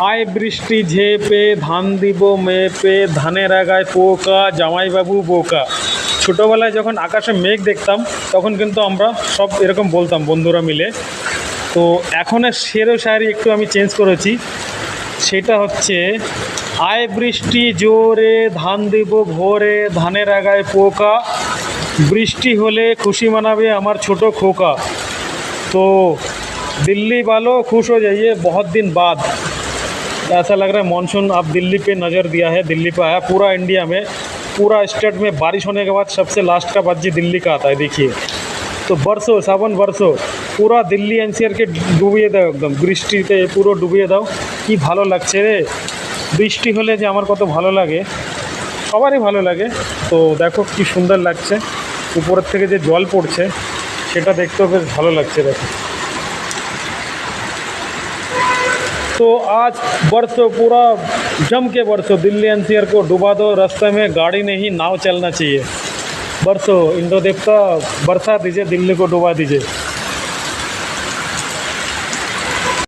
আয় বৃষ্টি ঝেপে ধান দিব মেপে ধানের আগায় পোকা জামাইবাবু বোকা। ছোটোবেলায় যখন আকাশে মেঘ দেখতাম তখন কিন্তু আমরা সব এরকম বলতাম বন্ধুরা মিলে। তো এখনের শেরো শায়রি একটু আমি চেঞ্জ করেছি, সেটা হচ্ছে আয় বৃষ্টি জোরে ধান দিব ভোরে ধানের আগায় পোকা, বৃষ্টি হলে খুশি মানাবে আমার ছোট খোকা। तो दिल्ली वालों खुश हो जाइए, बहुत दिन बाद ऐसा लग रहा है मानसून अब दिल्ली पे नज़र दिया है, दिल्ली पे आया। पूरा इंडिया में, पूरा स्टेट में बारिश होने के बाद सबसे लास्ट का बाजी दिल्ली का आता है। देखिए तो बरसों सावन बरसों पूरा दिल्ली एनसीआर के डुबिए दाओ, एकदम বৃষ্টিতে পুরো ডুবিয়ে দাও। কি ভালো লাগছে রে, বৃষ্টি হলে যে আমার কত ভালো লাগে, সবারই ভালো লাগে। তো দেখো কি সুন্দর লাগছে, উপরের থেকে যে জল পড়ছে সেটা দেখতেও বেশ ভালো লাগছে। দেখো तो आज बरसों पूरा जम के बरसों दिल्ली एनसीआर को डुबा दो, रास्ते में गाड़ी नहीं नाव चलना चाहिए। बरसों इंद्र देवता बरसा दीजिए, दिल्ली को डुबा दीजिए।